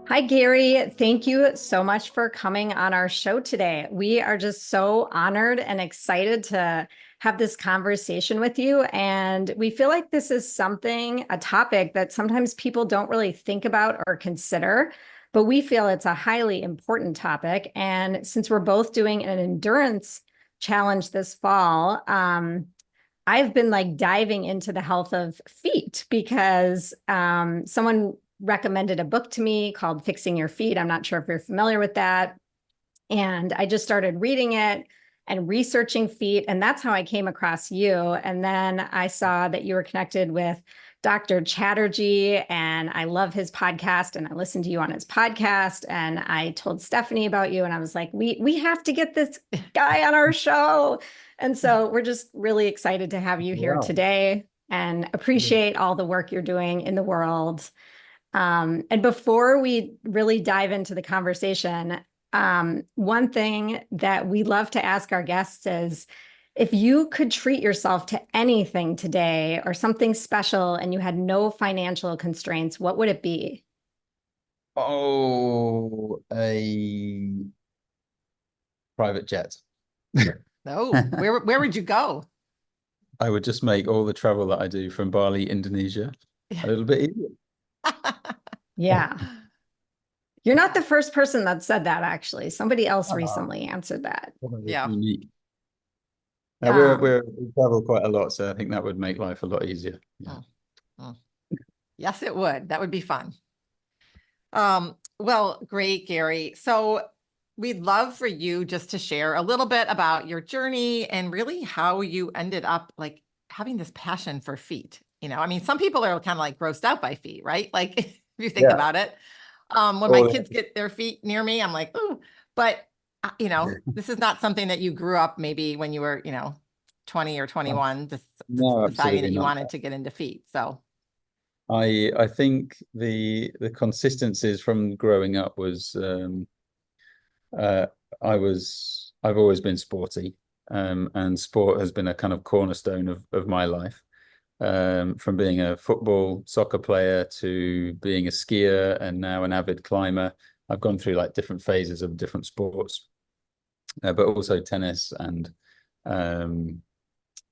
Hi, Gary. Thank you so much for coming on our show today. We are just so honored and excited to have this conversation with you. And we feel like this is a topic that sometimes people don't really think about or consider, but we feel it's a highly important topic. And since we're both doing an endurance challenge this fall, I've been like diving into the health of feet because someone recommended a book to me called Fixing Your Feet. I'm not sure if you're familiar with that. And I just started reading it and researching feet. And that's how I came across you. And then I saw that you were connected with Dr. Chatterjee, and I love his podcast. And I listened to you on his podcast. And I told Stephanie about you. And I was like, we have to get this guy on our show. And so we're just really excited to have you here Wow. today and appreciate all the work you're doing in the world. And before we really dive into the conversation, one thing that we love to ask our guests is if you could treat yourself to anything today or something special and you had no financial constraints, what would it be? Oh, a private jet. Oh, where would you go? I would just make all the travel that I do from Bali, Indonesia, a little bit easier. Yeah. You're not the first person that said that, actually. Somebody else recently answered that. Yeah. Unique. Um, We travel quite a lot, so I think that would make life a lot easier. Yeah. Oh. Yes, it would. That would be fun. Well, great, Gary. So we'd love for you just to share a little bit about your journey and really how you ended up like having this passion for feet. I mean, some people are kind of like grossed out by feet, right? Like if you think Yeah. about it, when my kids get their feet near me, I'm like, oh, but this is not something that you grew up maybe when you were, 20 or 21, just No, deciding absolutely that you not. wanted to get into feet. So I think the consistencies from growing up was uh I've always been sporty, and sport has been a kind of cornerstone of my life. From being a football soccer player to being a skier and now an avid climber. I've gone through like different phases of different sports, but also tennis, and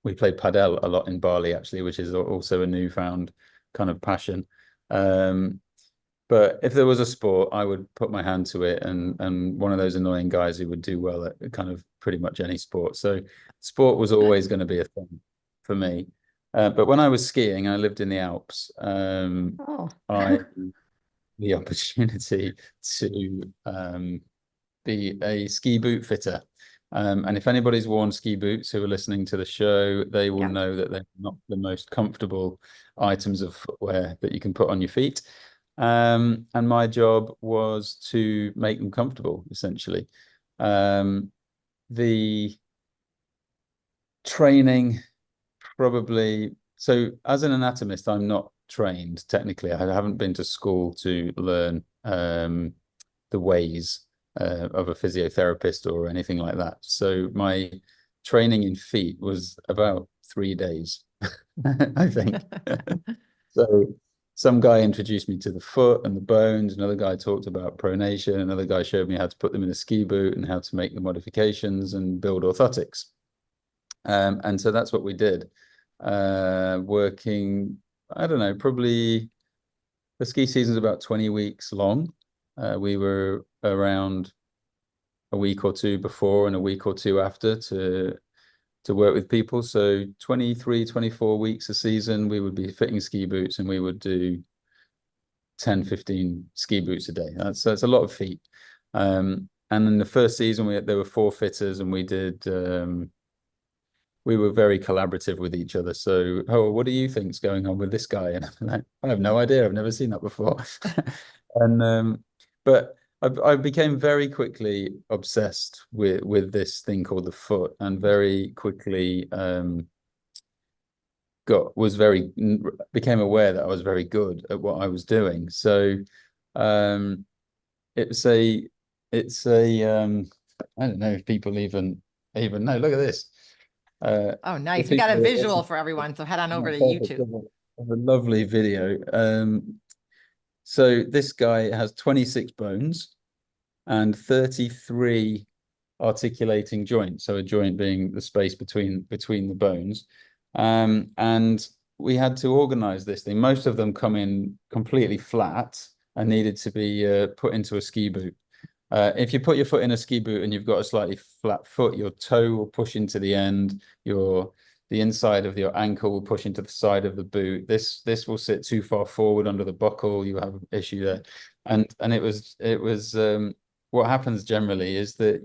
we played padel a lot in Bali actually, which is also a newfound kind of passion. But if there was a sport, I would put my hand to it, and one of those annoying guys who would do well at kind of pretty much any sport. So sport was always going to be a thing for me. But when I was skiing, I lived in the Alps. oh, I had the opportunity to be a ski boot fitter. And if anybody's worn ski boots who are listening to the show, they will yeah. know that they're not the most comfortable items of footwear that you can put on your feet. And my job was to make them comfortable, essentially. The training probably, so as an anatomist, I'm not trained technically. I haven't been to school to learn the ways of a physiotherapist or anything like that. So my training in feet was about 3 days, I think. So some guy introduced me to the foot and the bones. Another guy talked about pronation. Another guy showed me how to put them in a ski boot and how to make the modifications and build orthotics. And so that's what we did. Working, I don't know, probably the ski season's about 20 weeks long. We were around a week or two before and a week or two after to work with people. So 23, 24 weeks a season, we would be fitting ski boots, and we would do 10, 15 ski boots a day. That's a lot of feet. And in the first season, there were 4 fitters, and we were very collaborative with each other. So, oh, what do you think's going on with this guy? And I'm like, I have no idea. I've never seen that before. And but I became very quickly obsessed with this thing called the foot, and very quickly became aware that I was very good at what I was doing. So it's a I don't know if people even know. Look at this. oh, nice. We got a visual for everyone. So head on over to YouTube. Of a lovely video. So this guy has 26 bones and 33 articulating joints. So a joint being the space between the bones. And we had to organize this thing. Most of them come in completely flat and needed to be put into a ski boot. If you put your foot in a ski boot and you've got a slightly flat foot, your toe will push into the end, the inside of your ankle will push into the side of the boot. This will sit too far forward under the buckle. You have an issue there. And it was what happens generally is that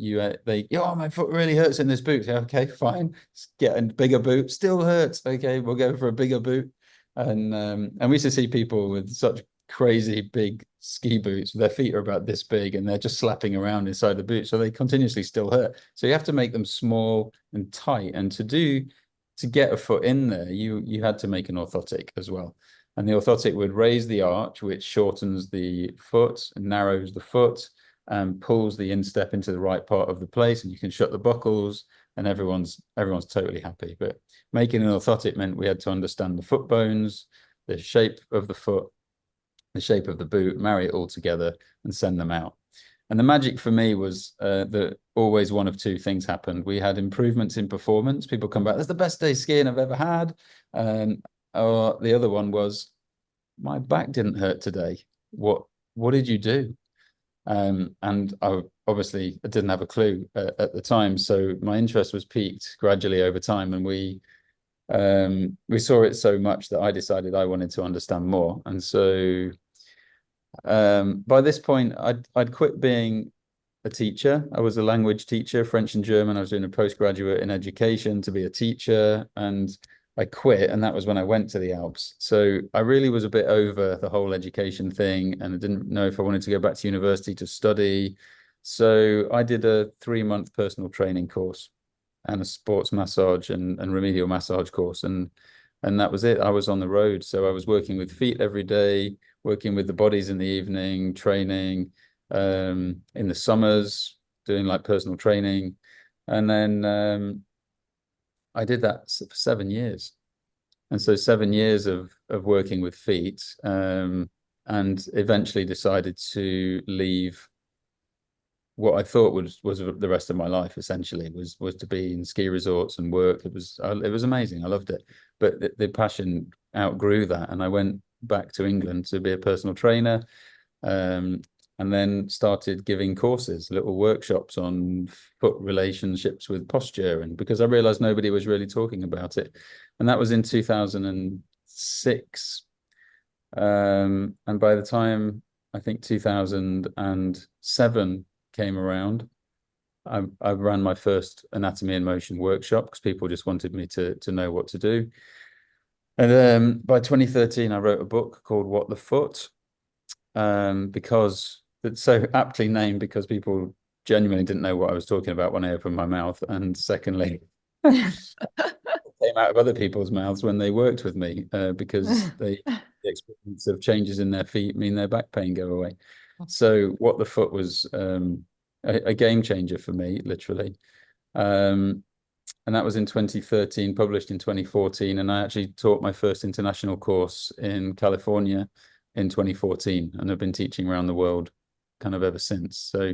oh, my foot really hurts in this boot. Okay, fine. Let's get a bigger boot. Still hurts. Okay, we'll go for a bigger boot. And we used to see people with such crazy big ski boots. Their feet are about this big and they're just slapping around inside the boot. So they continuously still hurt. So you have to make them small and tight. And to get a foot in there, you had to make an orthotic as well. And the orthotic would raise the arch, which shortens the foot and narrows the foot and pulls the instep into the right part of the place. And you can shut the buckles and everyone's totally happy. But making an orthotic meant we had to understand the foot bones, the shape of the foot, the shape of the boot, marry it all together and send them out. And the magic for me was that always one of two things happened. We had improvements in performance. People come back, that's the best day skiing I've ever had. Or the other one was, my back didn't hurt today. What did you do? And I didn't have a clue at the time. So my interest was piqued gradually over time. And we saw it so much that I decided I wanted to understand more. And so by this point, I'd quit being a teacher. I was a language teacher, French and German. I was doing a postgraduate in education to be a teacher, and I quit. And that was when I went to the Alps. So I really was a bit over the whole education thing, and I didn't know if I wanted to go back to university to study. So I did a 3-month personal training course and a sports massage and remedial massage course. And that was it. I was on the road. So I was working with feet every day, working with the bodies in the evening, training in the summers, doing like personal training. And then I did that for 7 years. And so 7 years of working with feet, and eventually decided to leave what I thought was the rest of my life. Essentially was to be in ski resorts and work. It was amazing. I loved it, but the passion outgrew that, and I went back to England to be a personal trainer, and then started giving courses, little workshops on foot relationships with posture, and because I realized nobody was really talking about it. And that was in 2006, and by the time I think 2007 came around, I ran my first anatomy in motion workshop because people just wanted me to know what to do. And by 2013, I wrote a book called What the Foot, because it's so aptly named because people genuinely didn't know what I was talking about when I opened my mouth. And secondly, it came out of other people's mouths when they worked with me, because the experience of changes in their feet mean their back pain go away. So What the Foot was a game changer for me, literally. And that was in 2013, published in 2014. And I actually taught my first international course in California in 2014. And I've been teaching around the world kind of ever since. So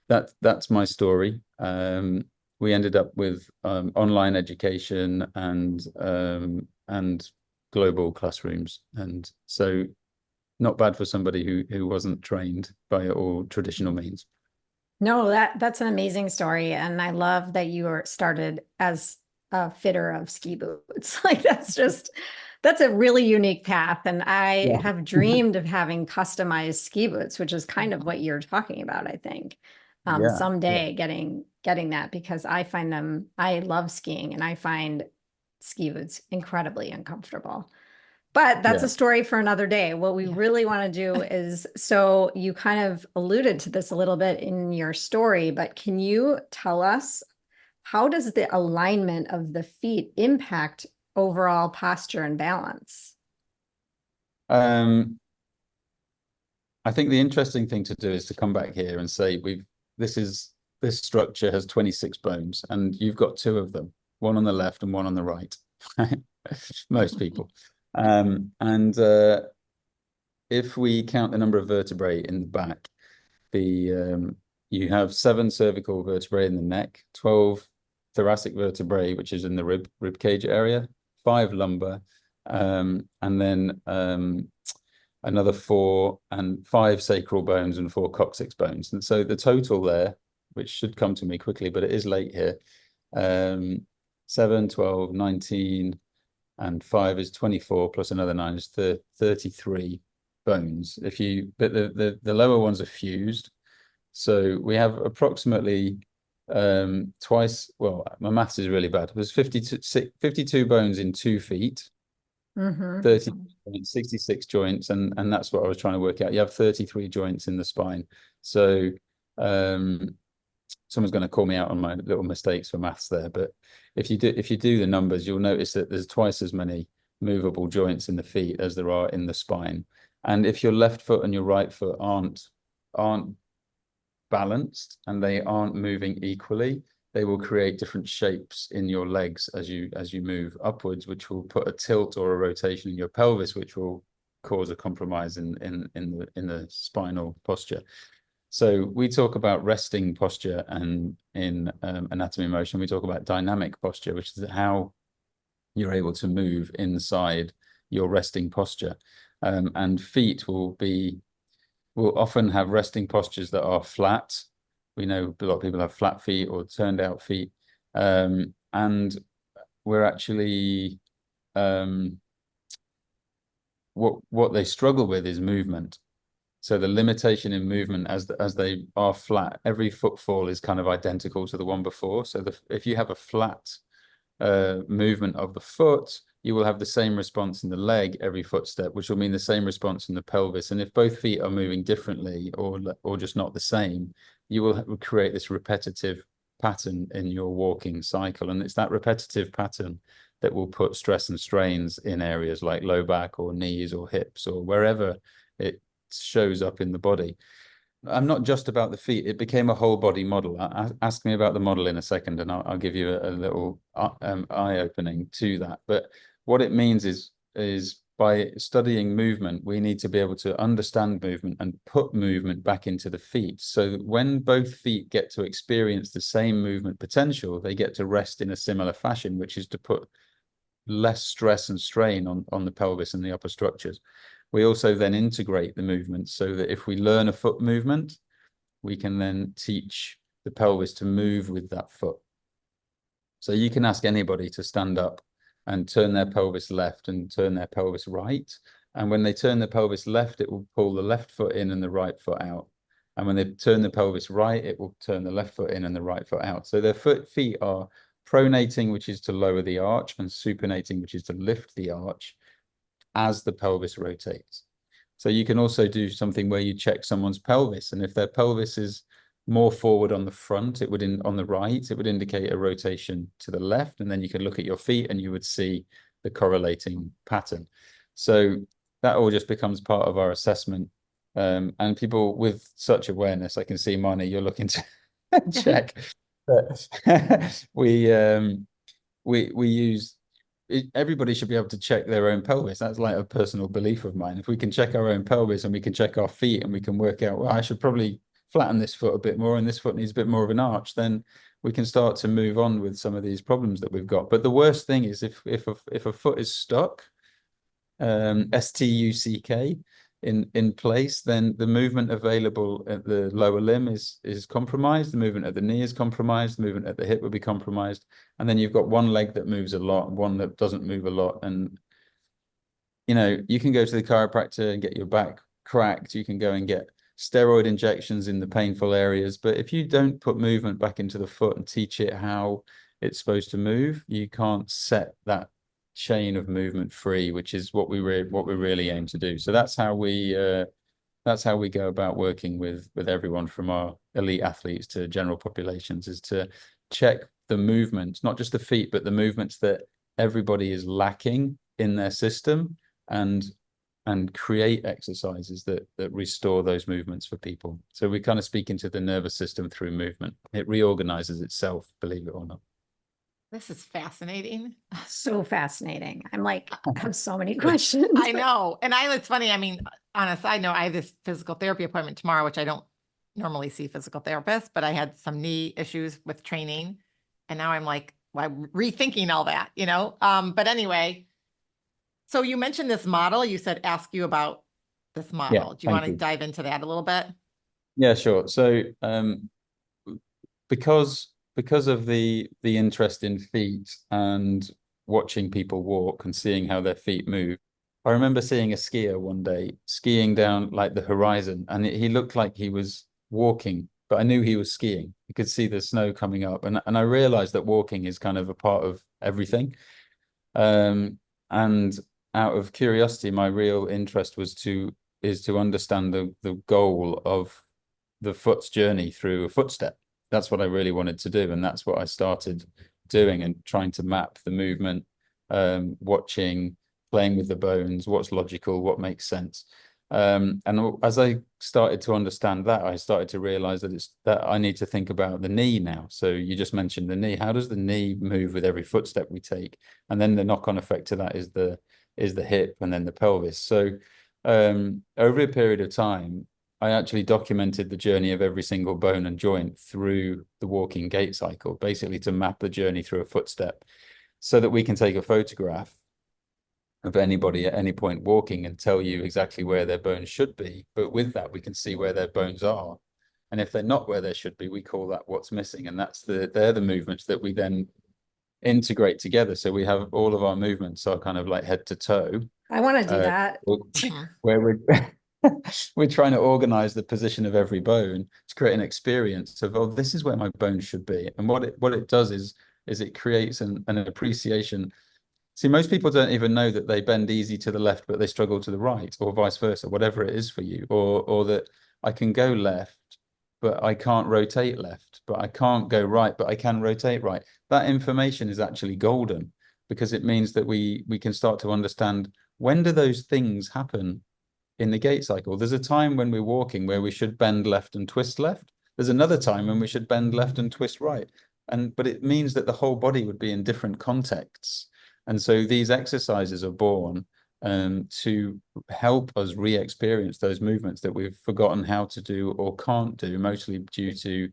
that's my story. We ended up with online education and global classrooms. And so not bad for somebody who wasn't trained by all traditional means. No, that's an amazing story. And I love that you were started as a fitter of ski boots. Like that's a really unique path. And I have dreamed of having customized ski boots, which is kind of what you're talking about, I think. Someday getting that, because I love skiing and I find ski boots incredibly uncomfortable. But that's a story for another day. What we really want to do is, so you kind of alluded to this a little bit in your story, but can you tell us, how does the alignment of the feet impact overall posture and balance? I think the interesting thing to do is to come back here and say, this structure has 26 bones and you've got 2 of them, one on the left and one on the right. Most people. if we count the number of vertebrae in the back, you have 7 cervical vertebrae in the neck, 12 thoracic vertebrae, which is in the rib cage area, 5 lumbar, and then another 4 and 5 sacral bones and 4 coccyx bones. And so the total there, which should come to me quickly, but it is late here, 7, 12, 19, and 5 is 24, plus another 9 is 33 bones. But the lower ones are fused. So we have approximately twice, well, my maths is really bad. There's 52 bones in 2 feet, 30, 66 joints, and that's what I was trying to work out. You have 33 joints in the spine. So someone's going to call me out on my little mistakes for maths there, but if you do the numbers, you'll notice that there's twice as many movable joints in the feet as there are in the spine. And if your left foot and your right foot aren't balanced and they aren't moving equally, they will create different shapes in your legs as you move upwards, which will put a tilt or a rotation in your pelvis, which will cause a compromise in the spinal posture. So we talk about resting posture, and in anatomyinmotion, we talk about dynamic posture, which is how you're able to move inside your resting posture. And feet will often have resting postures that are flat. We know a lot of people have flat feet or turned out feet. And we're actually, what they struggle with is movement. So the limitation in movement as they are flat, every footfall is kind of identical to the one before. So if you have a flat movement of the foot, you will have the same response in the leg every footstep, which will mean the same response in the pelvis. And if both feet are moving differently or just not the same, you will create this repetitive pattern in your walking cycle. And it's that repetitive pattern that will put stress and strains in areas like low back or knees or hips or wherever it shows up in the body. I'm not just about the feet. It became a whole body model. Ask me about the model in a second, and I'll give you a little eye-opening to that. But what it means is by studying movement, we need to be able to understand movement and put movement back into the feet. So that when both feet get to experience the same movement potential, they get to rest in a similar fashion, which is to put less stress and strain on the pelvis and the upper structures. We also then integrate the movement so that if we learn a foot movement, we can then teach the pelvis to move with that foot. So you can ask anybody to stand up and turn their pelvis left and turn their pelvis right. And when they turn the pelvis left, it will pull the left foot in and the right foot out. And when they turn the pelvis right, it will turn the left foot in and the right foot out. So their feet are pronating, which is to lower the arch, and supinating, which is to lift the arch as the pelvis rotates. So you can also do something where you check someone's pelvis, and if their pelvis is more forward on the front, on the right, it would indicate a rotation to the left, and then you can look at your feet and you would see the correlating pattern. So that all just becomes part of our assessment. And people with such awareness, I can see, Marnie, you're looking to check. But we use everybody should be able to check their own pelvis. That's like a personal belief of mine. If we can check our own pelvis and we can check our feet and we can work out, well, I should probably flatten this foot a bit more and this foot needs a bit more of an arch, then we can start to move on with some of these problems that we've got. But the worst thing is if a foot is stuck, STUCK, in place, then the movement available at the lower limb is compromised, the movement at the knee is compromised, the movement at the hip will be compromised, and then you've got one leg that moves a lot, one that doesn't move a lot. And you can go to the chiropractor and get your back cracked, you can go and get steroid injections in the painful areas, but if you don't put movement back into the foot and teach it how it's supposed to move, you can't set that chain of movement free, which is what we really aim to do. So that's how we go about working with everyone from our elite athletes to general populations, is to check the movements, not just the feet, but the movements that everybody is lacking in their system, and create exercises that restore those movements for people. So we kind of speak into the nervous system through movement. It reorganizes itself, believe it or not. This is fascinating. So fascinating. I'm like, I have so many questions. I know. And it's funny. I mean, on a side note, I have this physical therapy appointment tomorrow, which I don't normally see physical therapists, but I had some knee issues with training. And now I'm like, well, I'm rethinking all that, But anyway, so you mentioned this model. You said ask you about this Yeah, model. Do you thank want to you. dive into that a little bit? Yeah, sure. So because of the interest in feet and watching people walk and seeing how their feet move, I remember seeing a skier one day skiing down like the horizon, and he looked like he was walking, but I knew he was skiing. You could see the snow coming up, and I realized that walking is kind of a part of everything. And out of curiosity, my real interest is to understand the goal of the foot's journey through a footstep. That's what I really wanted to do, and that's what I started doing and trying to map the movement, watching, playing with the bones, what's logical, what makes sense. And as I started to understand that, I started to realize that I need to think about the knee now. So you just mentioned the knee. How does the knee move with every footstep we take? And then the knock-on effect to that is the hip and then the pelvis. So over a period of time, I actually documented the journey of every single bone and joint through the walking gait cycle, basically to map the journey through a footstep so that we can take a photograph of anybody at any point walking and tell you exactly where their bones should be. But with that, we can see where their bones are. And if they're not where they should be, we call that what's missing. And they're the movements that we then integrate together. So we have all of our movements are kind of like head to toe. I want to do that. Where we're trying to organize the position of every bone to create an experience of, oh, this is where my bones should be. And what it does is it creates an appreciation. See, most people don't even know that they bend easy to the left, but they struggle to the right, or vice versa, whatever it is for you, or that I can go left, but I can't rotate left, but I can't go right, but I can rotate right. That information is actually golden because it means that we can start to understand, when do those things happen in the gait cycle? There's a time when we're walking where we should bend left and twist left. There's another time when we should bend left and twist right. But it means that the whole body would be in different contexts. And so these exercises are born to help us re-experience those movements that we've forgotten how to do or can't do, mostly due to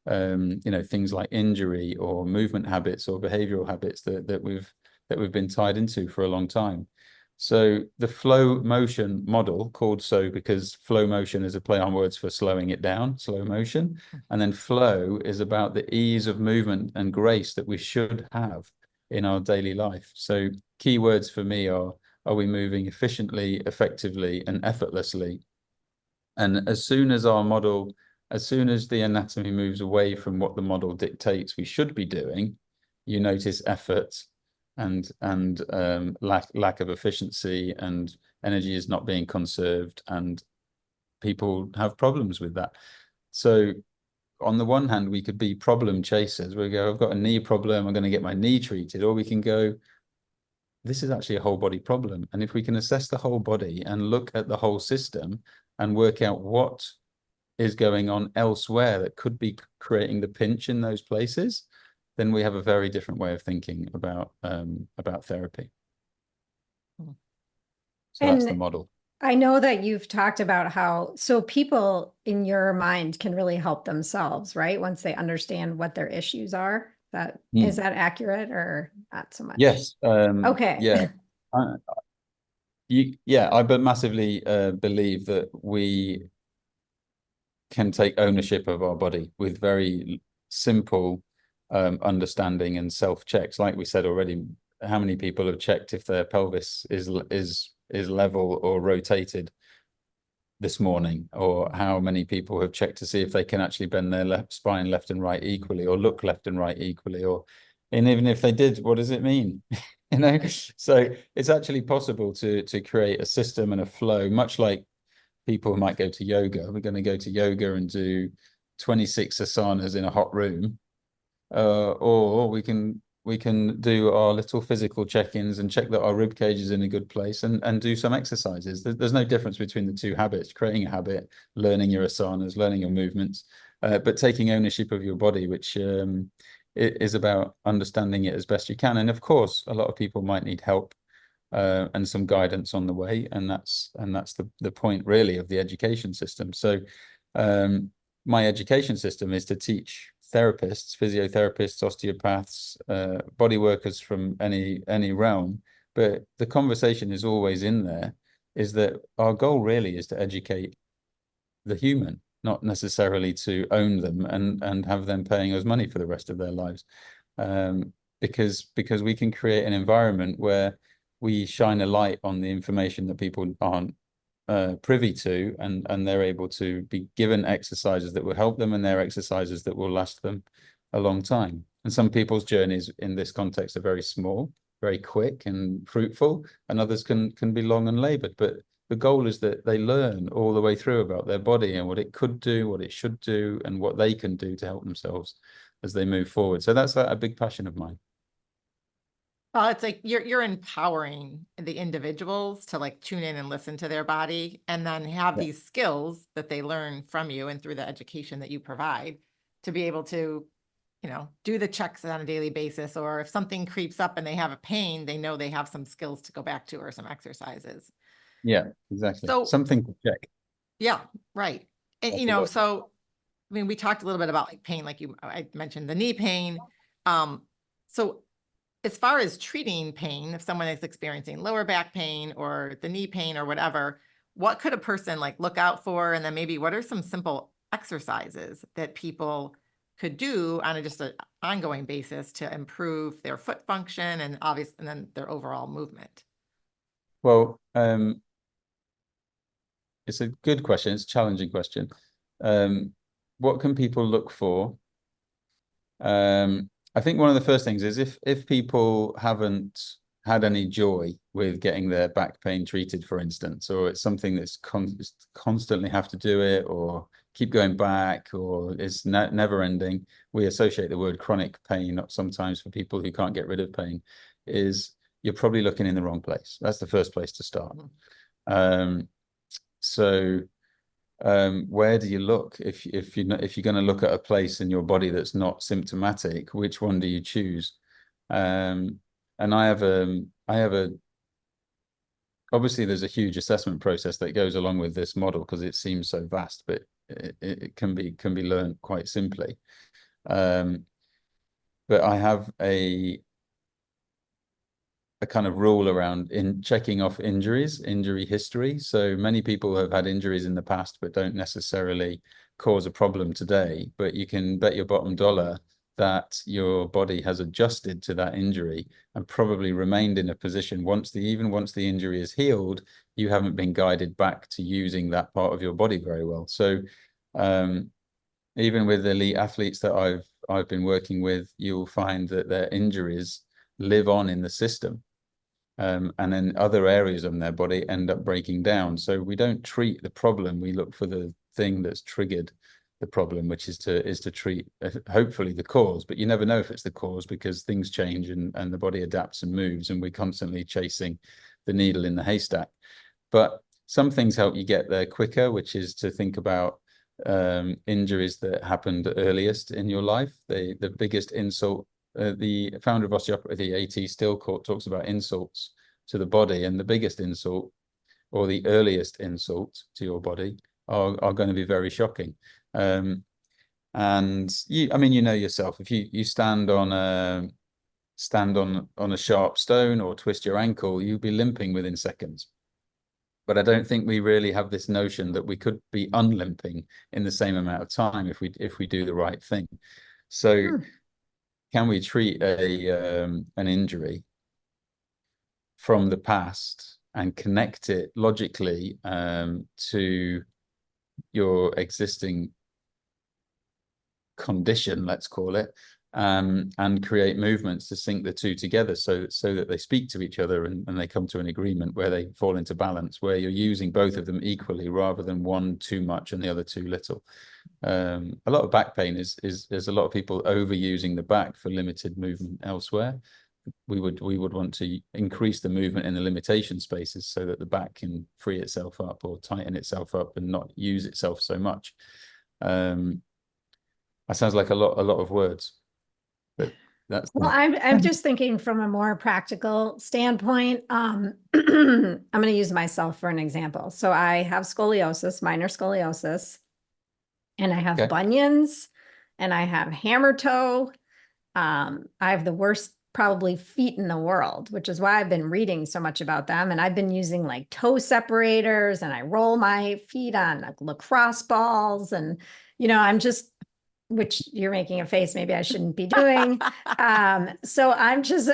things like injury or movement habits or behavioral habits that we've been tied into for a long time. So the flow motion model, called so because flow motion is a play on words for slowing it down, slow motion. And then flow is about the ease of movement and grace that we should have in our daily life. So key words for me are we moving efficiently, effectively, and effortlessly? And as soon as the anatomy moves away from what the model dictates we should be doing, you notice effort and lack of efficiency, and energy is not being conserved, and people have problems with that. So on the one hand, we could be problem chasers. We go, I've got a knee problem, I'm going to get my knee treated. Or we can go, this is actually a whole body problem. And if we can assess the whole body and look at the whole system and work out what is going on elsewhere that could be creating the pinch in those places, then we have a very different way of thinking about therapy. So that's the model. I know that you've talked about so people in your mind can really help themselves, right? Once they understand what their issues are. Is that accurate or not so much? Yes. Okay. Yeah. I massively believe that we can take ownership of our body with very simple understanding and self-checks. Like we said already, how many people have checked if their pelvis is level or rotated this morning, or how many people have checked to see if they can actually bend their spine left and right equally, or look left and right equally, and even if they did, what does it mean? So it's actually possible to create a system and a flow, much like people who might go to yoga. We're going to go to yoga and do 26 asanas in a hot room, or we can do our little physical check-ins and check that our rib cage is in a good place, and do some exercises. There's no difference between the two habits: creating a habit, learning your asanas, learning your movements, but taking ownership of your body, which it is about understanding it as best you can. And of course, a lot of people might need help and some guidance on the way, and that's the point really of the education system. So my education system is to teach therapists, physiotherapists, osteopaths, body workers from any realm, but the conversation is always in there, is that our goal really is to educate the human, not necessarily to own them and have them paying us money for the rest of their lives. Because we can create an environment where we shine a light on the information that people aren't privy to, and they're able to be given exercises that will help them, and they're exercises that will last them a long time. And some people's journeys in this context are very small, very quick and fruitful, and others can be long and labored. But the goal is that they learn all the way through about their body and what it could do, what it should do, and what they can do to help themselves as they move forward. So that's a big passion of mine. Well, it's like you're empowering the individuals to like tune in and listen to their body, and then have these skills that they learn from you and through the education that you provide to be able to, do the checks on a daily basis. Or if something creeps up and they have a pain, they know they have some skills to go back to or some exercises. Yeah, exactly. So something to check. Yeah, right. And so I mean, we talked a little bit about like pain, like I mentioned the knee pain. So as far as treating pain, if someone is experiencing lower back pain or the knee pain or whatever, what could a person like look out for? And then maybe what are some simple exercises that people could do on just an ongoing basis to improve their foot function and then their overall movement? Well, it's a good question. It's a challenging question. What can people look for? I think one of the first things is if people haven't had any joy with getting their back pain treated, for instance, or it's something that's constantly have to do it, or keep going back, or it's never ending. We associate the word chronic pain, not sometimes for people who can't get rid of pain, is you're probably looking in the wrong place. That's the first place to start. So where do you look if you're going to look at a place in your body that's not symptomatic? Which one do you choose? And I have a obviously there's a huge assessment process that goes along with this model because it seems so vast, but it can be learned quite simply. But I have a kind of rule around in checking off injury history. So many people have had injuries in the past, but don't necessarily cause a problem today. But you can bet your bottom dollar that your body has adjusted to that injury and probably remained in a position even once the injury is healed, you haven't been guided back to using that part of your body very well. So even with elite athletes that I've been working with, you'll find that their injuries live on in the system. And then other areas of their body end up breaking down. So we don't treat the problem, we look for the thing that's triggered the problem, which is to treat hopefully the cause. But you never know if it's the cause, because things change and the body adapts and moves, and we're constantly chasing the needle in the haystack. But some things help you get there quicker, which is to think about injuries that happened earliest in your life. The biggest insult, the founder of osteopathy, A.T. Stillcourt, talks about insults to the body, and the biggest insult or the earliest insult to your body are going to be very shocking. And I mean, yourself, if you stand on a sharp stone or twist your ankle, you'll be limping within seconds. But I don't think we really have this notion that we could be unlimping in the same amount of time if we do the right thing. So can we treat an injury from the past and connect it logically to your existing condition, let's call it, and create movements to sync the two together so that they speak to each other and they come to an agreement where they fall into balance, where you're using both of them equally rather than one too much and the other too little. A lot of back pain is there's a lot of people overusing the back for limited movement elsewhere. We would want to increase the movement in the limitation spaces so that the back can free itself up or tighten itself up and not use itself so much. That sounds like a lot of words, but That's Well, not. I'm just thinking from a more practical standpoint. I'm going to use myself for an example. So I have scoliosis, minor scoliosis, and I have Okay. bunions, and I have hammer toe. I have the worst probably feet in the world, which is why I've been reading so much about them. And I've been using like toe separators, and I roll my feet on like lacrosse balls, and I'm just, which you're making a face maybe I shouldn't be doing. So I'm just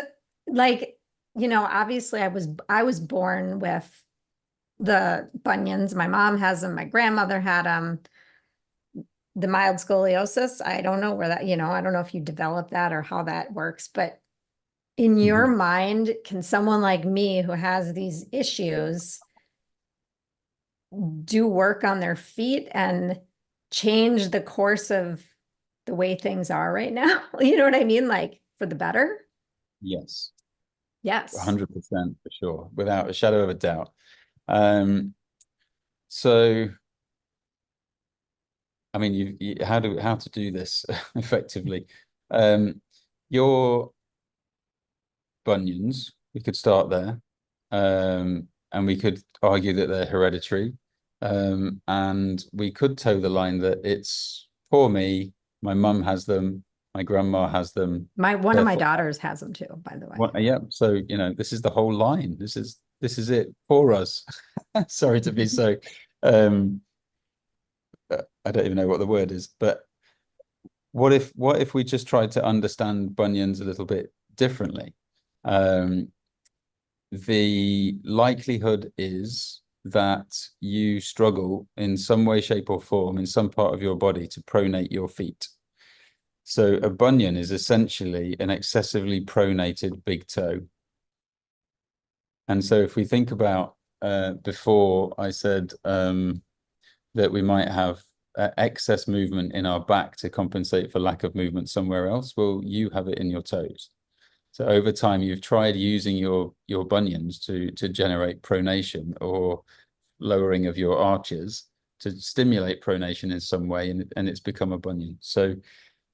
like, obviously I was born with the bunions. My mom has them, my grandmother had them. The mild scoliosis, I don't know where that, I don't know if you develop that or how that works, but in your Mhm. mind, can someone like me who has these issues do work on their feet and change the course of the way things are right now? You know what I mean? Like for the better? Yes, Yes. 100% for sure, without a shadow of a doubt. Um, so, I mean, how to do this effectively? Um, your bunions, we could start there, and we could argue that they're hereditary, and we could toe the line that it's poor me, my mum has them, my grandma has them, One of my therefore, daughters has them too, by the way. yeah. So this is the whole line. This is it for us. Sorry to be so. Um, I don't even know what the word is, but what if we just tried to understand bunions a little bit differently? Um, the likelihood is that you struggle in some way, shape, or form in some part of your body to pronate your feet. So a bunion is essentially an excessively pronated big toe. And so if we think about before I said that we might have excess movement in our back to compensate for lack of movement somewhere else, well, you have it in your toes. So over time, you've tried using your bunions to generate pronation or lowering of your arches to stimulate pronation in some way, and it's become a bunion. So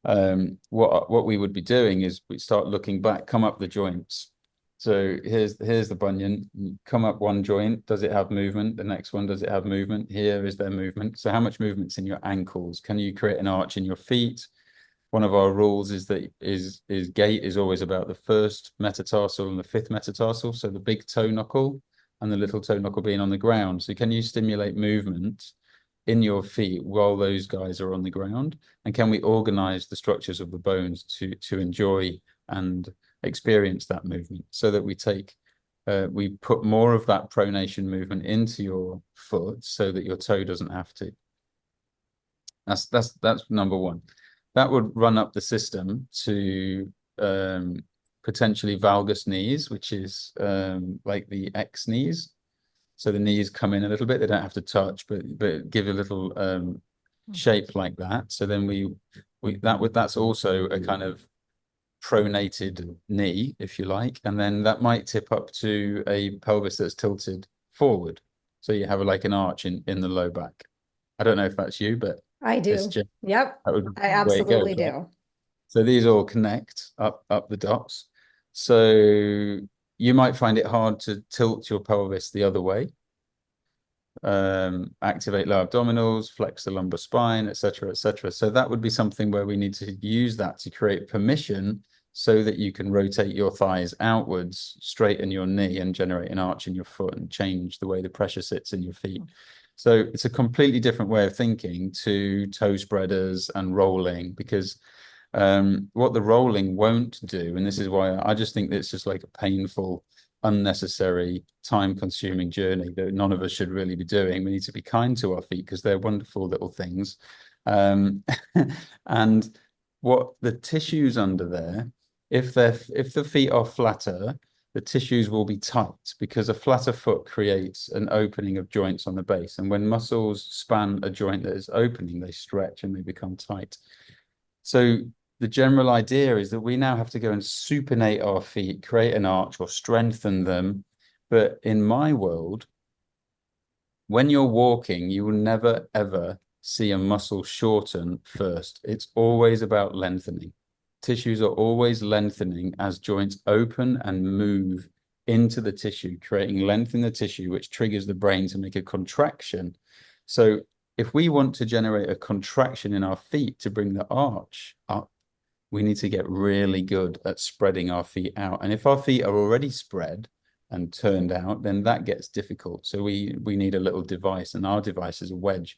what we would be doing is we start looking back, come up the joints. So here's the bunion. You come up one joint. Does it have movement? The next one, does it have movement? Here is there movement. So how much movement's in your ankles? Can you create an arch in your feet? One of our rules is that gait is always about the first metatarsal and the fifth metatarsal. So the big toe knuckle and the little toe knuckle being on the ground. So can you stimulate movement in your feet while those guys are on the ground? And can we organize the structures of the bones to enjoy and experience that movement so that we put more of that pronation movement into your foot so that your toe doesn't have to. That's number one. That would run up the system to potentially valgus knees, which is like the X knees. So the knees come in a little bit. They don't have to touch, but give a little shape like that. So then that's also a kind of pronated knee, if you like, and then that might tip up to a pelvis that's tilted forward. So you have like an arch in the low back. I don't know if that's you, but I it's do. just Yep. that would be I the way it goes, absolutely right? do. So these all connect up the dots. So you might find it hard to tilt your pelvis the other way, activate low abdominals, flex the lumbar spine, etc., etc. So that would be something where we need to use that to create permission so that you can rotate your thighs outwards, straighten your knee, and generate an arch in your foot and change the way the pressure sits in your feet. So it's a completely different way of thinking to toe spreaders and rolling, because what the rolling won't do, and this is why I just think that it's just like a painful, unnecessary, time-consuming journey that none of us should really be doing. We need to be kind to our feet because they're wonderful little things. And what the tissues under there, if the feet are flatter, the tissues will be tight because a flatter foot creates an opening of joints on the base. And when muscles span a joint that is opening, they stretch and they become tight. So the general idea is that we now have to go and supinate our feet, create an arch or strengthen them. But in my world, when you're walking, you will never, ever see a muscle shorten first. It's always about lengthening. tissues are always lengthening as joints open and move into the tissue, creating length in the tissue, which triggers the brain to make a contraction. So if we want to generate a contraction in our feet to bring the arch up, we need to get really good at spreading our feet out. And if our feet are already spread and turned out, then that gets difficult. So we need a little device, and our device is a wedge.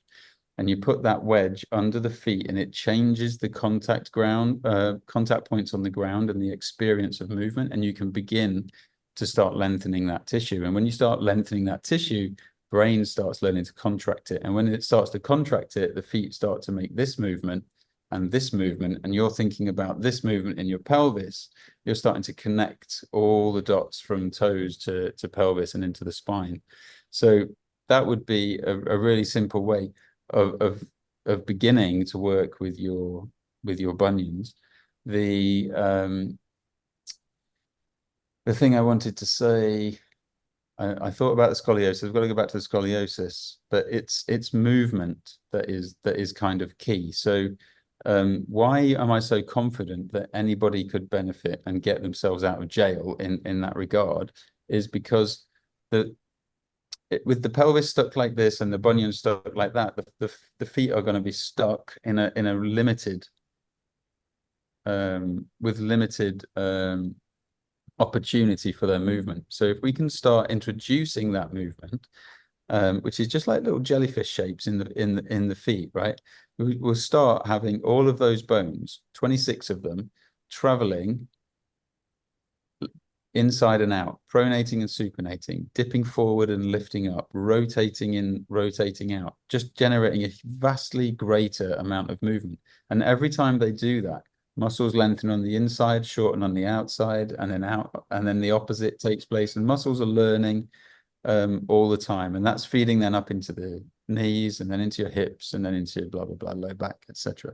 And you put that wedge under the feet, and it changes the contact points on the ground and the experience of movement, and you can begin to start lengthening that tissue. And when you start lengthening that tissue, brain starts learning to contract it. And when it starts to contract it, the feet start to make this movement and this movement, and you're thinking about this movement in your pelvis. You're starting to connect all the dots from toes to pelvis and into the spine. So that would be a really simple way of beginning to work with your bunions. The thing I wanted to say, I thought about the scoliosis. I've got to go back to the scoliosis, but it's movement that is kind of key. So why am I so confident that anybody could benefit and get themselves out of jail in that regard is because with the pelvis stuck like this and the bunion stuck like that, the feet are going to be stuck in a limited with limited opportunity for their movement. So if we can start introducing that movement, which is just like little jellyfish shapes in the feet, right? We'll start having all of those bones, 26 of them, traveling inside and out, pronating and supinating, dipping forward and lifting up, rotating in, rotating out, just generating a vastly greater amount of movement. And every time they do that, muscles lengthen on the inside, shorten on the outside, and then out, and then the opposite takes place. And muscles are learning all the time, and that's feeding then up into the knees, and then into your hips, and then into blah blah blah, low back, etc.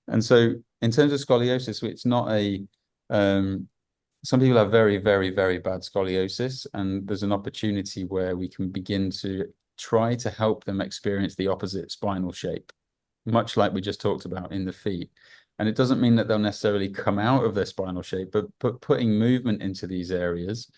And so in terms of scoliosis, it's not a some people have very, very, very bad scoliosis, and there's an opportunity where we can begin to try to help them experience the opposite spinal shape, much like we just talked about in the feet. And it doesn't mean that they'll necessarily come out of their spinal shape, but putting movement into these areas.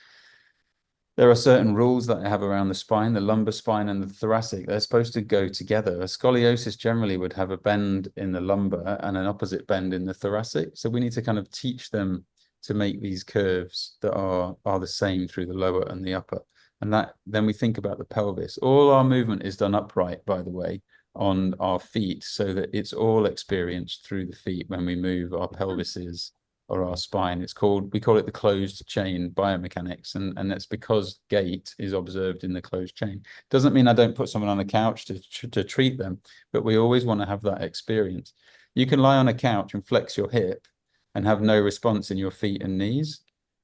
There are certain rules that I have around the spine, the lumbar spine and the thoracic. They're supposed to go together. A scoliosis generally would have a bend in the lumbar and an opposite bend in the thoracic. So we need to kind of teach them to make these curves that are the same through the lower and the upper. And that then we think about the pelvis. All our movement is done upright, by the way, on our feet, so that it's all experienced through the feet when we move our pelvises or our spine. We call it the closed chain biomechanics, and that's because gait is observed in the closed chain. Doesn't mean I don't put someone on a couch to treat them, but we always want to have that experience. You can lie on a couch and flex your hip and have no response in your feet and knees,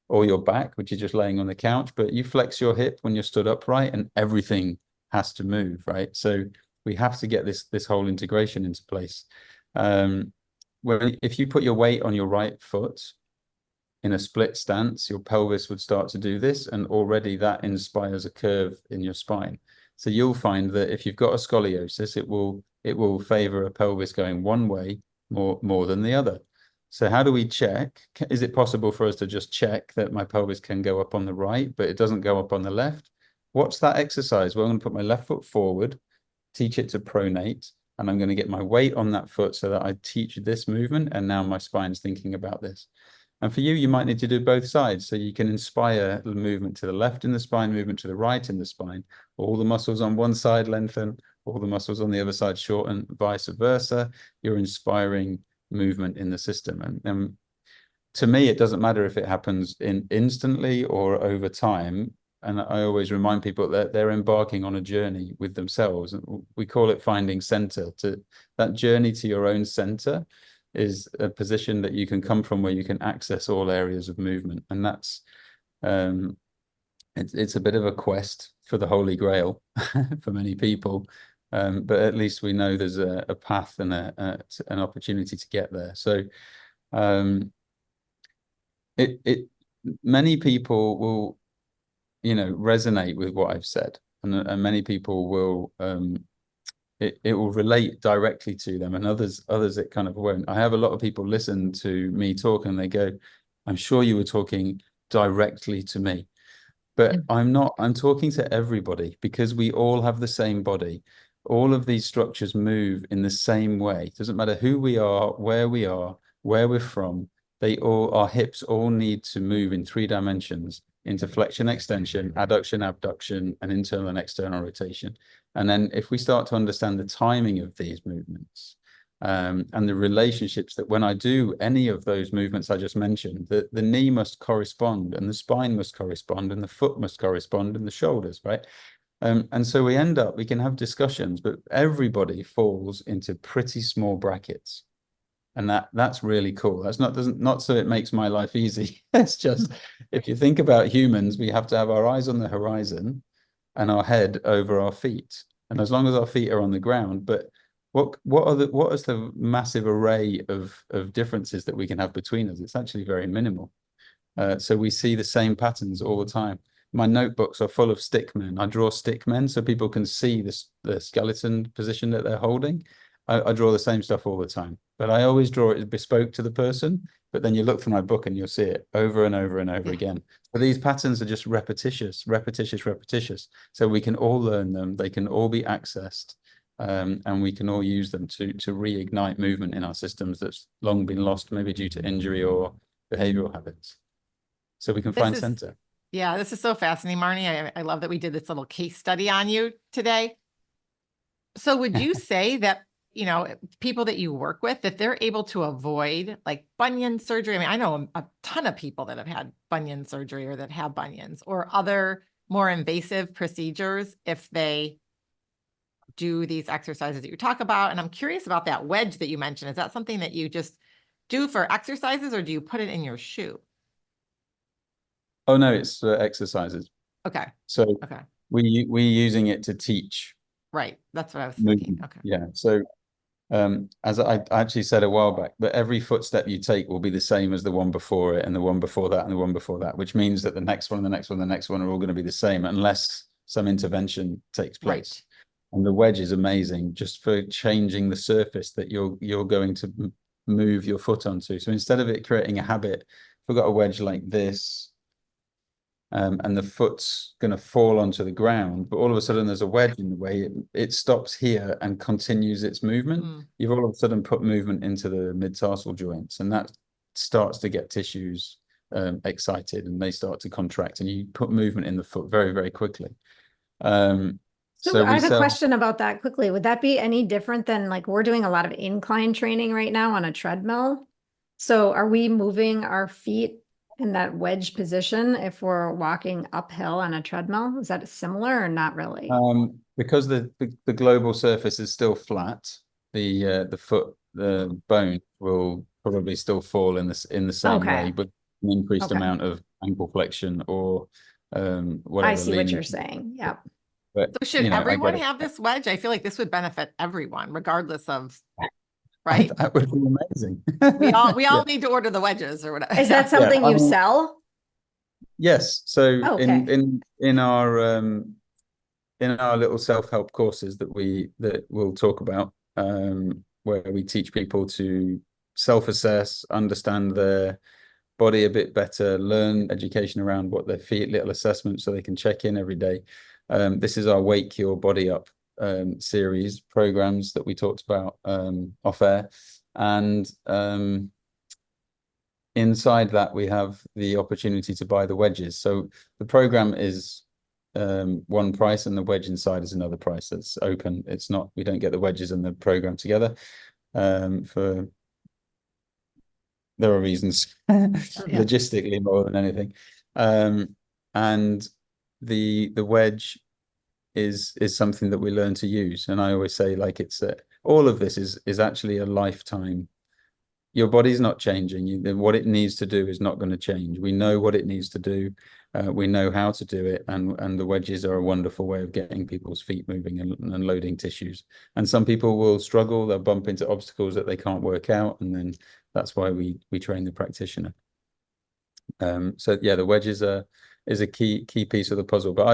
or your back, which is just laying on the couch, but you flex your hip when you're stood upright and everything has to move, right? So we have to get this whole integration into place. Where if you put your weight on your right foot in a split stance, your pelvis would start to do this, and already that inspires a curve in your spine. So you'll find that if you've got a scoliosis, it will favor a pelvis going one way more than the other. So how do we check? Is it possible for us to just check that my pelvis can go up on the right, but it doesn't go up on the left? What's that exercise? Well, I'm going to put my left foot forward, teach it to pronate, and I'm going to get my weight on that foot so that I teach this movement, and now my spine's thinking about this. And for you, you might need to do both sides, so you can inspire the movement to the left in the spine, movement to the right in the spine. All the muscles on one side lengthen, all the muscles on the other side shorten, vice versa. You're inspiring movement in the system. And to me, it doesn't matter if it happens instantly or over time. And I always remind people that they're embarking on a journey with themselves. We call it finding center. That journey to your own center is a position that you can come from where you can access all areas of movement. And that's it's a bit of a quest for the Holy Grail for many people. But at least we know there's a path and an opportunity to get there. So many people will, resonate with what I've said, and many people will it will relate directly to them, and others it kind of won't. I have a lot of people listen to me talk and they go, I'm sure you were talking directly to me. But I'm not. I'm talking to everybody because we all have the same body. All of these structures move in the same way. It doesn't matter who we are, where we're from. They all, our hips all need to move in 3 dimensions into flexion, extension, adduction, abduction, and internal and external rotation. And then if we start to understand the timing of these movements, and the relationships that when I do any of those movements I just mentioned, the knee must correspond, and the spine must correspond, and the foot must correspond, and the shoulders, right? And so we can have discussions, but everybody falls into pretty small brackets. And that's really cool. That's not so it makes my life easy. It's just, if you think about humans, we have to have our eyes on the horizon and our head over our feet. And as long as our feet are on the ground, but what is the massive array of differences that we can have between us? It's actually very minimal. So we see the same patterns all the time. My notebooks are full of stick men. I draw stick men so people can see the skeleton position that they're holding. I draw the same stuff all the time, but I always draw it bespoke to the person. But then you look through my book and you'll see it over and over and over again. So these patterns are just repetitious. So we can all learn them. They can all be accessed. And we can all use them to reignite movement in our systems that's long been lost, maybe due to injury or behavioral habits. So we can find center. Yeah, this is so fascinating, Marnie. I love that we did this little case study on you today. So would you say that, people that you work with, that they're able to avoid like bunion surgery? I mean, I know a ton of people that have had bunion surgery or that have bunions or other more invasive procedures if they do these exercises that you talk about. And I'm curious about that wedge that you mentioned. Is that something that you just do for exercises, or do you put it in your shoe? Oh no, it's for exercises. Okay. So we're using it to teach. Right. That's what I was thinking. Okay. Yeah. So as I actually said a while back, that every footstep you take will be the same as the one before it, and the one before that, and the one before that, which means that the next one, and the next one, and the next one are all going to be the same unless some intervention takes place. Right. And the wedge is amazing just for changing the surface that you're going to move your foot onto. So instead of it creating a habit, if we've got a wedge like this, and the foot's going to fall onto the ground, but all of a sudden there's a wedge in the way, it stops here and continues its movement. You've all of a sudden put movement into the mid-tarsal joints, and that starts to get tissues excited, and they start to contract, and you put movement in the foot very, very quickly. So I have a question about that quickly. Would that be any different than, like, we're doing a lot of incline training right now on a treadmill? So are we moving our feet in that wedge position if we're walking uphill on a treadmill? Is that similar or not really? Because the global surface is still flat, the bone will probably still fall in the same way, but an increased amount of ankle flexion or whatever. I see what you're saying. Yep. But, so should everyone have this wedge? I feel like this would benefit everyone, regardless of, right? That would be amazing. We all need to order the wedges or whatever. Is that something you sell? Yes. So in our little self-help courses that we'll talk about, where we teach people to self-assess, understand their body a bit better, learn education around what their feet, little assessments so they can check in every day. This is our Wake Your Body Up series programs that we talked about off air, and inside that we have the opportunity to buy the wedges. So the program is one price, and the wedge inside is another price. That's open. It's not, we don't get the wedges and the program together for there are reasons logistically more than anything. And the wedge is something that we learn to use. And I always say, like, it's all of this is actually a lifetime. Your body's not changing. What it needs to do is not going to change. We know what it needs to do. We know how to do it. And the wedges are a wonderful way of getting people's feet moving and loading tissues. And some people will struggle. They'll bump into obstacles that they can't work out. And then that's why we train the practitioner. So yeah, the wedges is a key piece of the puzzle. But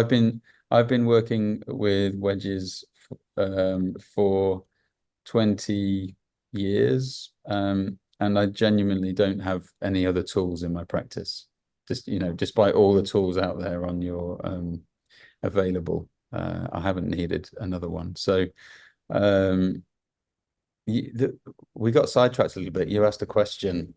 I've been working with wedges for 20 years. And I genuinely don't have any other tools in my practice. Just, despite all the tools out there on your available, I haven't needed another one. So we got sidetracked a little bit. You asked a question.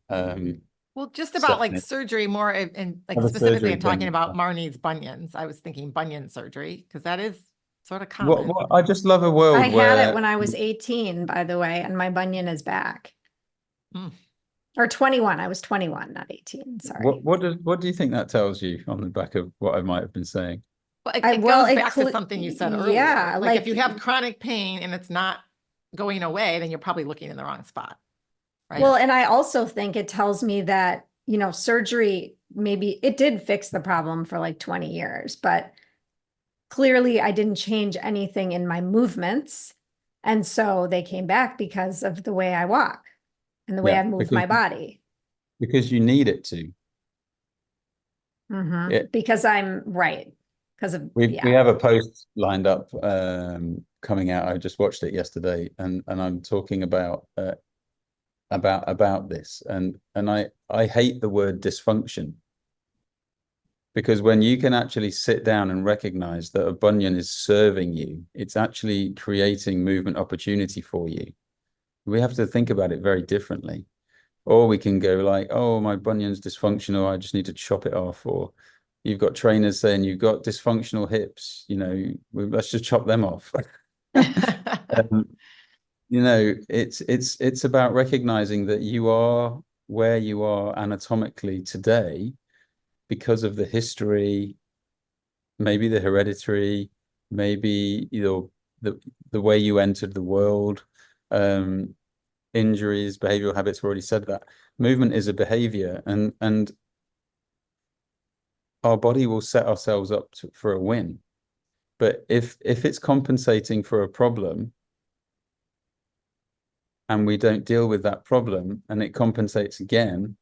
Well, just about like Stephanie. surgery more and like Other specifically surgery I'm talking thing. about Marnie's bunions. I was thinking bunion surgery because that is sort of common. I just love a world I where had it when I was 18, by the way, and my bunion is back. Mm. Or 21. I was 21, not 18. Sorry. what do you think that tells you on the back of what I might have been saying? Well, it well, goes it back to cl- something you said earlier. yeah, Like if like- you have chronic pain and it's not going away, then you're probably looking in the wrong spot. Right. Well, and I also think it tells me that, surgery, maybe it did fix the problem for like 20 years, but clearly I didn't change anything in my movements. And so they came back because of the way I walk and the way I move my body. Because you need it to. Because I'm right. Because of we have a post lined up coming out. I just watched it yesterday, and I'm talking about this, and I hate the word dysfunction, because when you can actually sit down and recognize that a bunion is serving you, it's actually creating movement opportunity for you. We have to think about it very differently. Or we can go like, oh, my bunion's dysfunctional, I just need to chop it off. Or you've got trainers saying you've got dysfunctional hips, let's just chop them off. It's about recognizing that you are where you are anatomically today because of the history, maybe the hereditary, maybe the way you entered the world, injuries, behavioral habits. I've already said that. Movement is a behavior, and our body will set ourselves up for a win. But if it's compensating for a problem, and we don't deal with that problem, and it compensates again,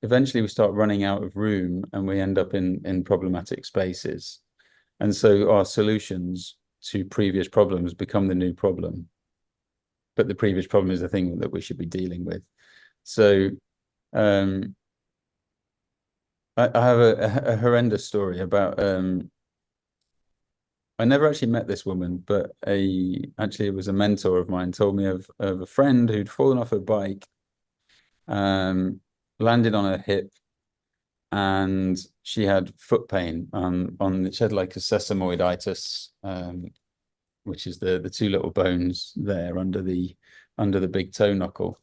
eventually we start running out of room, and we end up in problematic spaces. And so our solutions to previous problems become the new problem. But the previous problem is the thing that we should be dealing with. So I have a horrendous story about I never actually met this woman, but actually it was a mentor of mine, told me of a friend who'd fallen off a bike, landed on her hip, and she had foot pain she had like a sesamoiditis, which is the two little bones there under the big toe knuckle.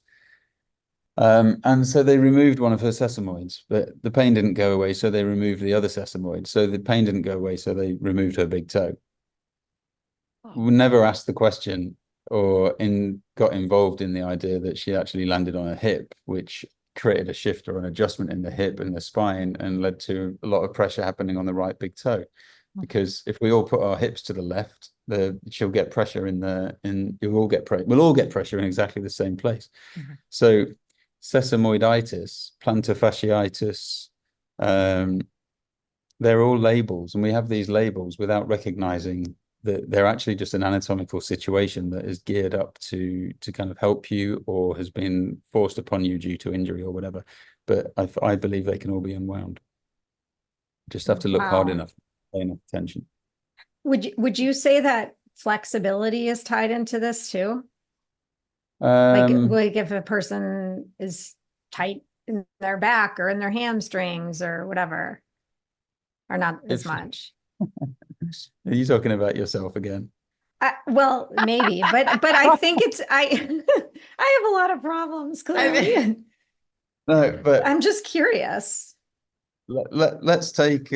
And so they removed one of her sesamoids, but the pain didn't go away, so they removed the other sesamoid. So the pain didn't go away, so they removed her big toe. We never asked the question or got involved in the idea that she actually landed on her hip, which created a shift or an adjustment in the hip and the spine and led to a lot of pressure happening on the right big toe. Because if we all put our hips to the left, she'll get pressure we'll all get pressure in exactly the same place. So sesamoiditis, plantar fasciitis, they're all labels, and we have these labels without recognizing that they're actually just an anatomical situation that is geared up to kind of help you, or has been forced upon you due to injury or whatever. But I believe they can all be unwound. Just have to look hard enough, pay enough attention. Would you say that flexibility is tied into this too? Like if a person is tight in their back or in their hamstrings or whatever, or not as much. Are you talking about yourself again? Well, maybe, but I think I have a lot of problems, clearly. No, but I'm just curious. Let's take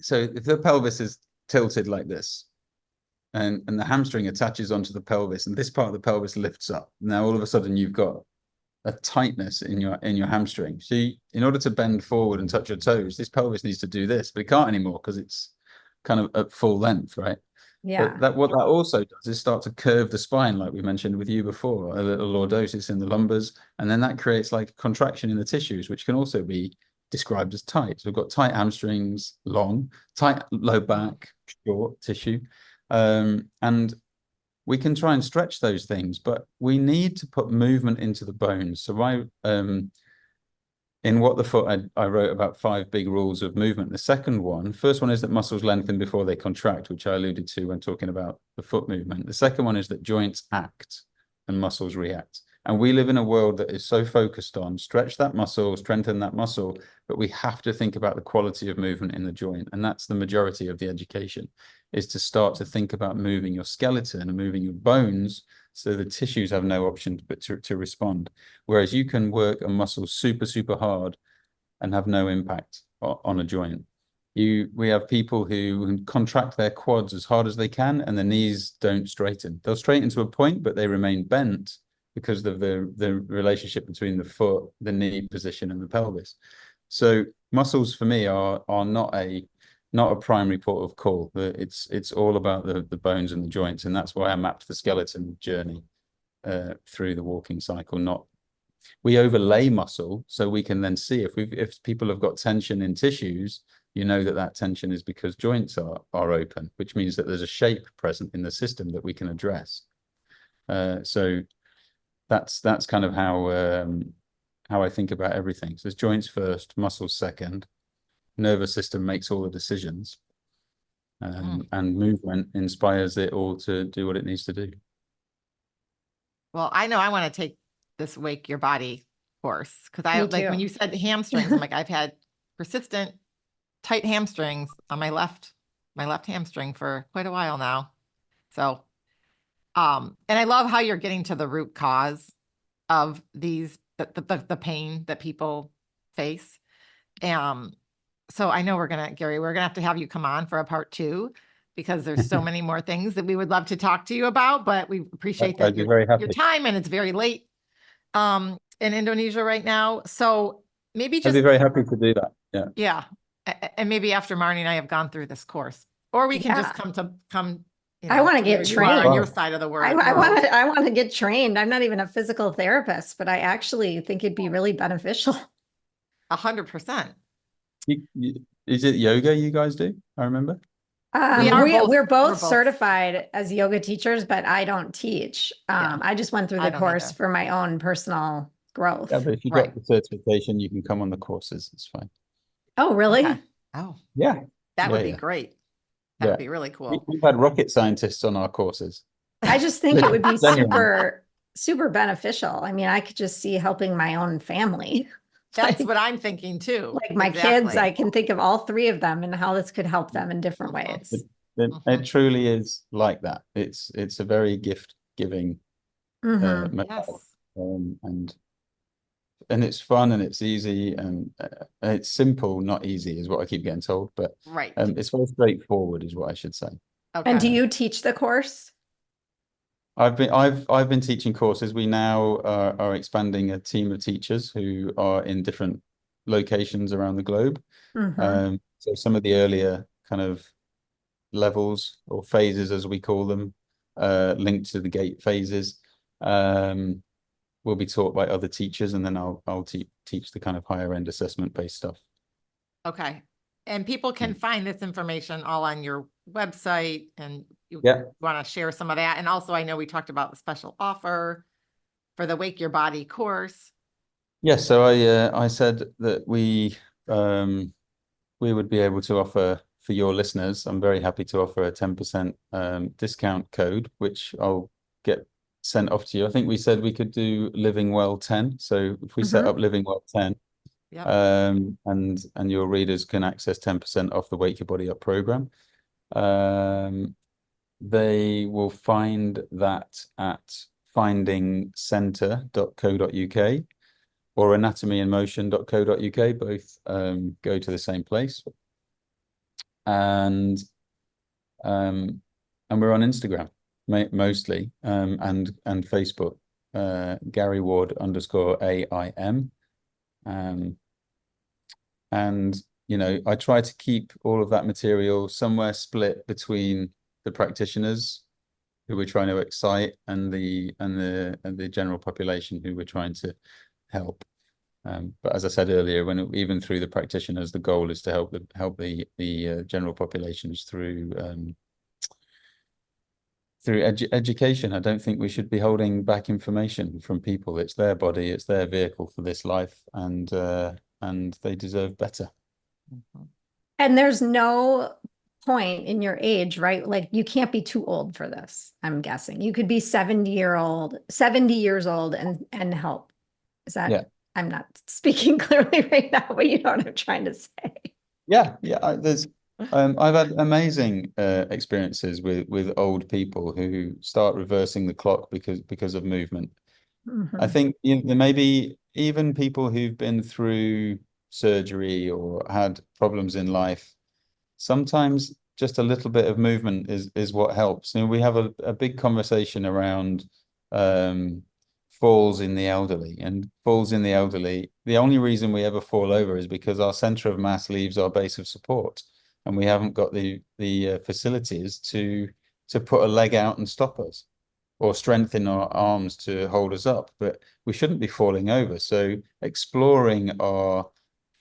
so if the pelvis is tilted like this, and the hamstring attaches onto the pelvis, and this part of the pelvis lifts up. Now all of a sudden you've got a tightness in your hamstring. So in order to bend forward and touch your toes, this pelvis needs to do this, but it can't anymore because it's kind of at full length, right? Yeah. But what that also does is start to curve the spine, like we mentioned with you before, a little lordosis in the lumbars, and then that creates like a contraction in the tissues, which can also be described as tight. So we've got tight hamstrings, long, tight low back, short tissue. And we can try and stretch those things, but we need to put movement into the bones. So in What the Foot, I wrote about 5 big rules of movement. The first one is that muscles lengthen before they contract, which I alluded to when talking about the foot movement. The second one is that joints act and muscles react. And we live in a world that is so focused on stretch that muscle, strengthen that muscle, but we have to think about the quality of movement in the joint. And that's the majority of the education, is to start to think about moving your skeleton and moving your bones so the tissues have no option but to respond. Whereas you can work a muscle super, super hard and have no impact on a joint. We have people who contract their quads as hard as they can and the knees don't straighten. They'll straighten to a point, but they remain bent because of the relationship between the foot, the knee position, and the pelvis. So muscles for me are not a primary port of call. It's all about the bones and the joints, and that's why I mapped the skeleton journey through the walking cycle. We overlay muscle so we can then see if people have got tension in tissues, you know that tension is because joints are open, which means that there's a shape present in the system that we can address. So that's kind of how I think about everything. So it's joints first, muscles second, nervous system makes all the decisions, and movement inspires it all to do what it needs to do. Well, I know I want to take this Wake Your Body course because I like when you said hamstrings, I'm like, I've had persistent tight hamstrings on my left hamstring for quite a while now. So, and I love how you're getting to the root cause of the pain that people face. So I know Gary, we're gonna have to have you come on for a part 2 because there's so many more things that we would love to talk to you about, but we appreciate that your time, and it's very late in Indonesia right now. So maybe I'd be very happy to do that. Yeah. Yeah. And maybe after Marnie and I have gone through this course, or we can just come. I want to get trained on your side of the world. I want to get trained. I'm not even a physical therapist, but I actually think it'd be really beneficial. 100%. Is it yoga you guys do? I remember. We're both certified as yoga teachers, but I don't teach. I just went through the course for my own personal growth. Yeah, but if you got the certification, you can come on the courses. It's fine. Oh, really? Okay. Oh, yeah. That would be great. That would be really cool. We've had rocket scientists on our courses. I just think it would be super, super beneficial. I mean, I could just see helping my own family. That's what I'm thinking too. Like my kids, I can think of all 3 of them and how this could help them in different ways. It truly is like that. It's a very gift-giving method. And it's fun and it's easy and it's simple, not easy, is what I keep getting told. But it's very straightforward, is what I should say. Okay. And do you teach the course? I've been teaching courses. We now are expanding a team of teachers who are in different locations around the globe. So some of the earlier kind of levels or phases, as we call them, linked to the Gait phases, will be taught by other teachers, and then I'll teach the kind of higher end assessment based stuff. Okay. And people can find this information all on your website, and you want to share some of that. And also, I know we talked about the special offer for the Wake Your Body course. Yes. So I said that we would be able to offer for your listeners. I'm very happy to offer a 10% discount code, which I'll get sent off to you. I think we said we could do Living Well 10. So if we set up Living Well 10, and your readers can access 10% off the Wake Your Body Up program. They will find that at findingcenter.co.uk or anatomyinmotion.co.uk. Both go to the same place. And we're on Instagram mostly, and Facebook, Gary Ward _AIM. And I try to keep all of that material somewhere split between the practitioners who we're trying to excite and the general population who we're trying to help. But as I said earlier, even through the practitioners, the goal is to help the general populations through through education. I don't think we should be holding back information from people. It's their body, it's their vehicle for this life, and they deserve better. Mhm. And there's no point in your age, right? Like you can't be too old for this, I'm guessing. You could be 70 years old and help. Is that, Yeah. I'm not speaking clearly right now, but you know what I'm trying to say. Yeah, there's I've had amazing experiences with old people who start reversing the clock because of movement. I Mhm. think, you know, there may be even people who've been through surgery or had problems in life. Sometimes just a little bit of movement is what helps. You know, we have a big conversation around um, falls in the elderly, and falls in the elderly. The only reason we ever fall over is because our center of mass leaves our base of support, and we haven't got the facilities to put a leg out and stop us, or strengthen our arms to hold us up. But we shouldn't be falling over. So exploring our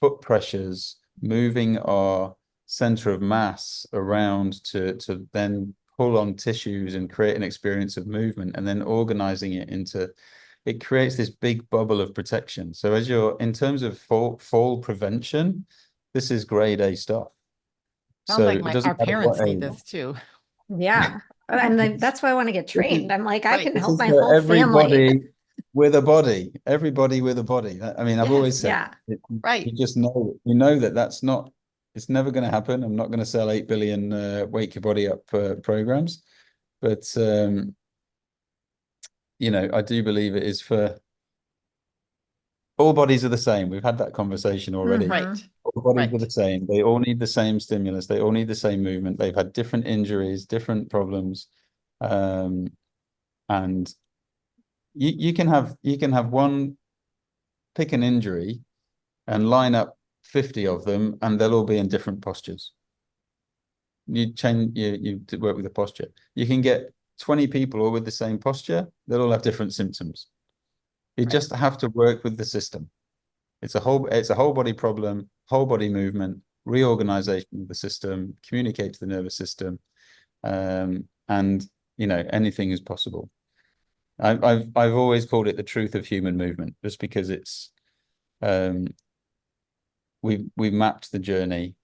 foot pressures, moving our center of mass around to then pull on tissues and create an experience of movement, and then organizing it into, it creates this big bubble of protection. So as you're, in terms of fall prevention, this is grade A stuff. Sounds So like it our doesn't matter what parents need age. this too. Yeah. And like, that's why I want to get trained. I'm like, I Right. can This help is my for whole family. everybody with a body. Everybody with a body. I mean, I've always Yes. said Yeah. Right. you just know, that's not, it's never going to happen. I'm not going to sell 8 billion wake your body up programs, but you know, I do believe it is for all bodies are the same. We've had that conversation already. Right. Mhm. All bodies are Right. the same. They all need the same stimulus. They all need the same movement. They've had different injuries, different problems, um, and you can have one, pick an injury and line up 50 of them, and they'll all be in different postures. You change, you work with the posture. You can get 20 people all with the same posture, they'll all have different symptoms. You Right. just have to work with the system. It's a whole body problem, whole body movement, reorganization of the system, communicate to the nervous system, and you know, anything is possible. I've always called it the truth of human movement, just because it's um, we've mapped the journey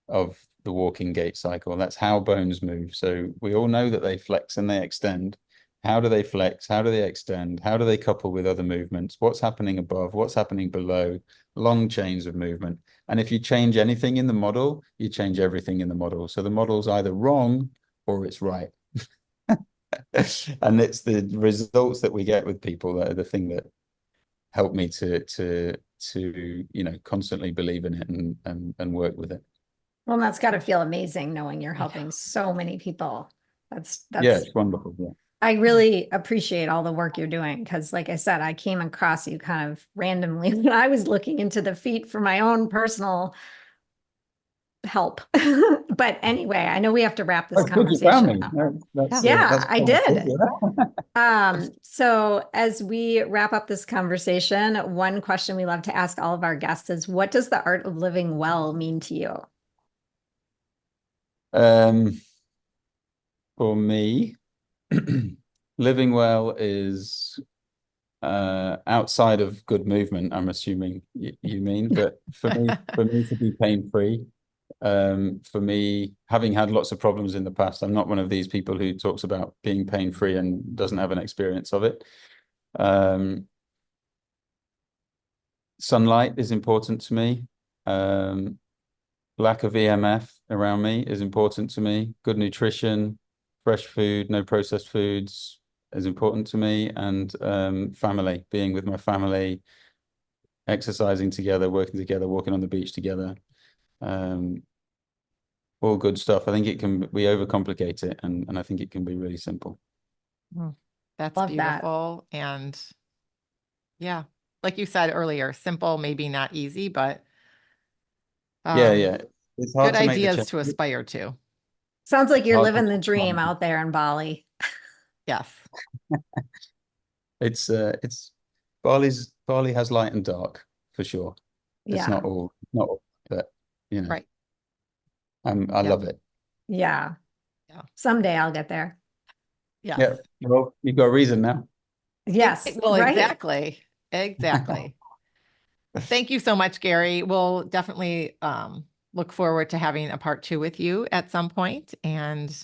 of the walking gait cycle. That's how bones move. So we all know that they flex and they extend. How do they flex? How do they extend? How do they couple with other movements? What's happening above? What's happening below? Long chains of movement. And if you change anything in the model, you change everything in the model. So the model's either wrong or it's right. And it's the results that we get with people that are the thing that help me to you know, constantly believe in it and work with it. Well, that's got to feel amazing knowing you're helping so many people. Yeah, That's it's wonderful. Yeah. I really appreciate all the work you're doing because, like I said, I came across you kind of randomly when I was looking into the feet for my own personal help. But anyway, I know we have to wrap this Oh, good, you found conversation me. up. No, Yeah, that's I wonderful. did. Yeah. So as we wrap up this conversation, one question we love to ask all of our guests is, what does the art of living well mean to you? Um, for me, living well is outside of good movement, I'm assuming you mean, but for me to be pain-free, for me, having had lots of problems in the past, I'm not one of these people who talks about being pain-free and doesn't have an experience of it. Sunlight is important to me. Lack of EMF around me is important to me. Good nutrition, fresh food, no processed foods is important to me. And family, being with my family, exercising together, working together, walking on the beach together. All good stuff. I think we overcomplicate it, and I think it can be really simple. That's Love that. beautiful. And yeah, like you said earlier, simple, maybe not easy, but Yeah. It's hard good to make the ideas change. to aspire to. Sounds like you're Hard to living the dream out there in Bali. Yes. it's Bali has light and dark for sure. It's Yeah. not all, but you know, Right. I Yep. love it. Yeah. Yeah. Someday I'll get there. Yes. Yeah. Well, you've got a reason now. Yes, Well, right. exactly. Exactly. Thank you so much, Gary. We'll definitely look forward to having a part 2 with you at some point. And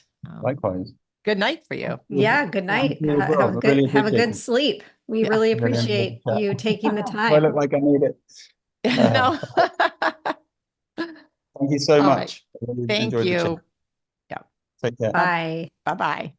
Likewise. good night for you. Yeah, good Thank night. you as well. I really Have a appreciate good it. sleep. We Yeah. really Really enjoyed appreciate the chat. you taking the Do I look time. like I need it? No. Thank you so All right. much. I really Thank enjoyed the chat. you. Yeah. Take care. Bye. Bye-bye.